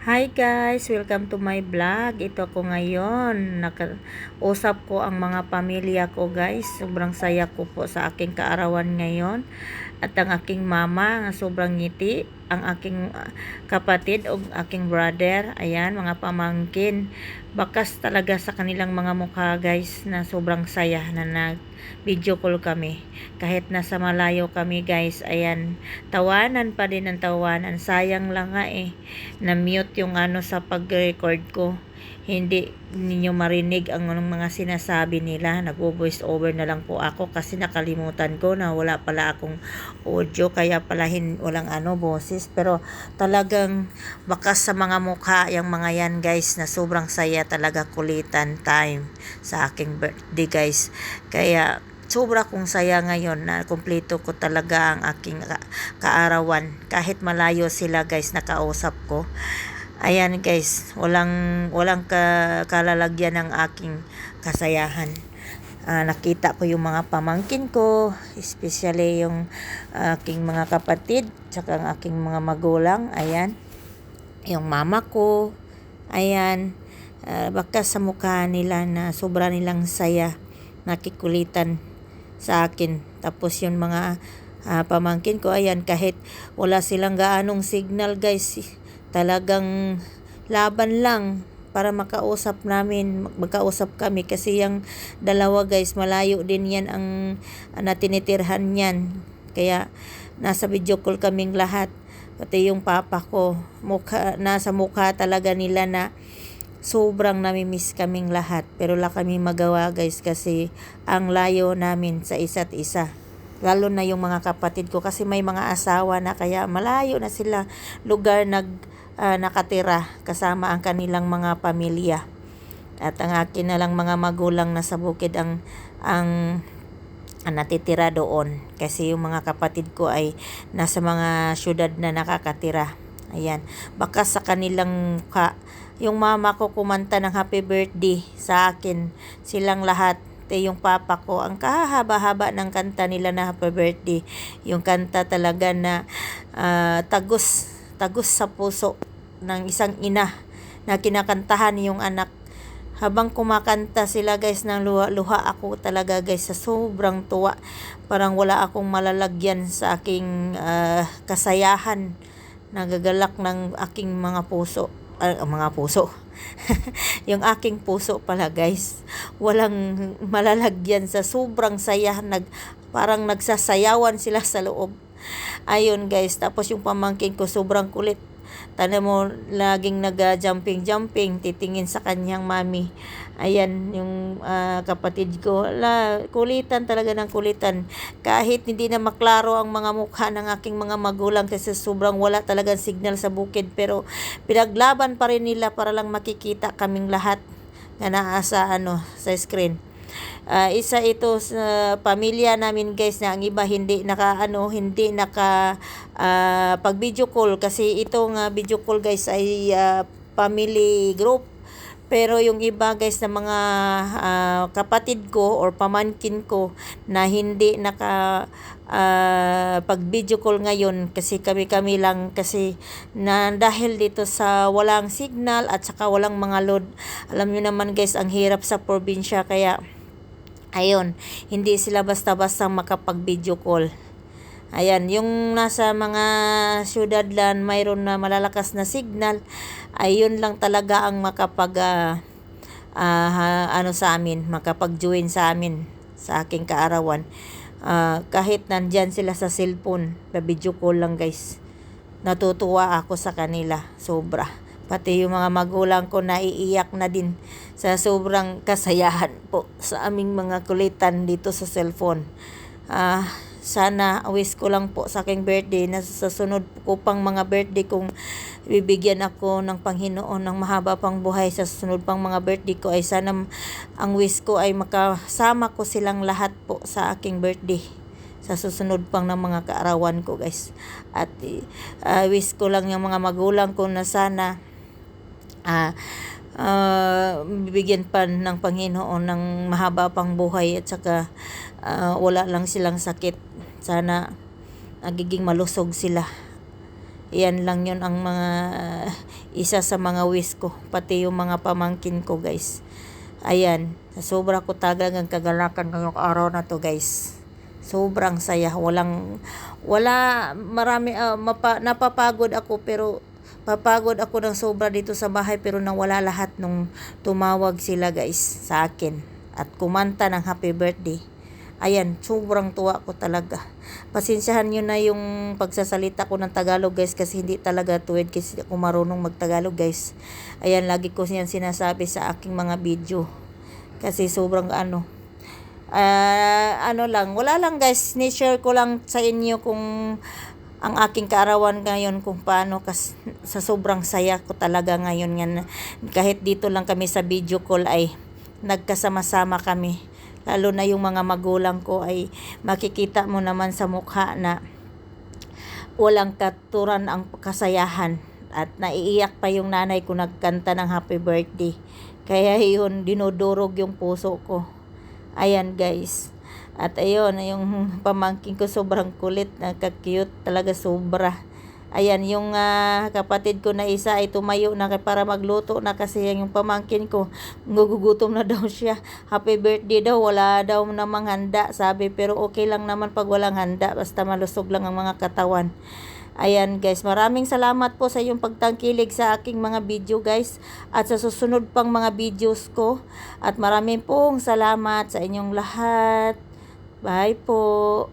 Hi guys! Welcome to my vlog. Ito ako ngayon. Nakausap ko ang mga pamilya ko guys. Sobrang saya ko po sa aking kaarawan ngayon. At ang aking mama, sobrang ngiti. Ang aking kapatid o aking brother. Ayan, mga pamangkin. Bakas talaga sa kanilang mga mukha guys na sobrang saya na nag-video call kami. Kahit nasa malayo kami guys. Ayan, tawanan pa din ang tawanan. Sayang lang nga na-mute yung sa pag-record ko. Hindi ninyo marinig ang mga sinasabi nila. Nag-voice over na lang po ako kasi nakalimutan ko na wala pala akong audio, kaya pala walang boses. Pero talagang bakas sa mga mukha yung mga yan guys, na sobrang saya talaga, kulitan time sa aking birthday guys. Kaya sobra kong saya ngayon na kumpleto ko talaga ang aking kaarawan. Kahit malayo sila guys, nakausap ko. Ayan guys, walang kalalagyan ng aking kasayahan. Nakita ko yung mga pamangkin ko, especially yung aking mga kapatid, tsaka ang aking mga magulang. Ayan, yung mama ko. Ayan, baka sa mukha nila na sobra nilang saya, nakikulitan sa akin. Tapos yung mga pamangkin ko, ayan, kahit wala silang gaanong signal guys, talagang laban lang para magkausap kami, kasi yung dalawa guys, malayo din yan ang natinitirhan yan. Kaya nasa video call kaming lahat, pati yung papa ko. Nasa mukha talaga nila na sobrang namimiss kaming lahat, pero wala kami magawa guys kasi ang layo namin sa isa't isa. Lalo na yung mga kapatid ko kasi may mga asawa na, kaya malayo na sila lugar nakatira kasama ang kanilang mga pamilya. At ang akin na lang mga magulang na sa bukid ang natitira doon, kasi yung mga kapatid ko ay nasa mga syudad na nakakatira. Ayan, baka sa kanilang yung mama ko kumanta ng happy birthday sa akin, silang lahat. Yung papa ko, ang kahaba-haba ng kanta nila na happy birthday. Yung kanta talaga na tagos sa puso ng isang ina, na kinakantahan yung anak. Habang kumakanta sila guys, ng luha ako talaga guys, sa sobrang tuwa. Parang wala akong malalagyan sa aking kasayahan. Nagagalak ng aking mga puso. Yung aking puso pala guys, walang malalagyan sa sobrang saya. Parang nagsasayawan sila sa loob. Ayun guys, tapos yung pamangkin ko sobrang kulit. Tanda mo, laging nag-jumping, titingin sa kanyang mami. Ayan, yung kapatid ko, kulitan talaga ng kulitan. Kahit hindi na maklaro ang mga mukha ng aking mga magulang kasi sobrang wala talagang signal sa bukid, pero pinaglaban pa rin nila para lang makikita kaming lahat na naasa sa screen. Isa ito sa pamilya namin guys, na ang iba hindi naka pag video call, kasi itong video call guys ay family group. Pero yung iba guys na mga kapatid ko or pamangkin ko na hindi pag video call ngayon, kasi kami lang, kasi na dahil dito sa walang signal at saka walang mga load. Alam niyo naman guys, ang hirap sa probinsya, kaya ayun, hindi sila basta-basta makapag-video call. Ayan, yung nasa mga syudad lang, mayroon na malalakas na signal, ayun lang talaga ang sa amin, makapag-join sa amin sa aking kaarawan. Kahit nandyan sila sa cellphone, pa-video call lang guys. Natutuwa ako sa kanila, sobra. Pati yung mga magulang ko naiiyak na din sa sobrang kasayahan po sa aming mga kulitan dito sa cellphone. Sana wish ko lang po sa aking birthday na sa sunod ko pang mga birthday kung bibigyan ako ng Panginoon ng mahaba pang buhay sa sunod pang mga birthday ko, ay sana ang wish ko ay makasama ko silang lahat po sa aking birthday sa susunod pang ng mga kaarawan ko guys. At wish ko lang yung mga magulang ko na sana bibigyan pa ng Panginoon ng mahaba pang buhay, at saka wala lang silang sakit. Sana nagiging malusog sila. Yan lang yun ang mga isa sa mga wish ko, pati yung mga pamangkin ko guys. Ayan, sobra ko talagang kagalakan ngayong araw na to guys. Sobrang saya, wala marami napapagod ako, pero papagod ako ng sobra dito sa bahay, pero nawala lahat nung tumawag sila guys sa akin at kumanta ng happy birthday. Ayan, sobrang tuwa ko talaga. Pasensyahan nyo na yung pagsasalita ko ng Tagalog guys, kasi hindi talaga tuwid kasi ako marunong magtagalog guys. Ayan, lagi ko yan sinasabi sa aking mga video. Kasi sobrang wala lang guys, ni-share ko lang sa inyo kung ang aking kaarawan ngayon, kung paano sa sobrang saya ko talaga ngayon nga, kahit dito lang kami sa video call ay nagkasama-sama kami. Lalo na yung mga magulang ko ay makikita mo naman sa mukha na walang katuran ang kasayahan. At naiiyak pa yung nanay ko nagkanta ng happy birthday. Kaya yun, dinudurog yung puso ko. Ayan guys. At ayun, yung pamangkin ko sobrang kulit, nakaka-cute talaga sobra. Ayan, yung kapatid ko na isa ay tumayo na para magluto na, kasi yung pamangkin ko, gugugutom na daw siya. Happy birthday daw, wala daw namang handa, sabi. Pero okay lang naman pag walang handa, basta malusog lang ang mga katawan. Ayan guys, maraming salamat po sa iyong pagtangkilig sa aking mga video guys. At sa susunod pang mga videos ko. At maraming pong salamat sa inyong lahat. Bye po.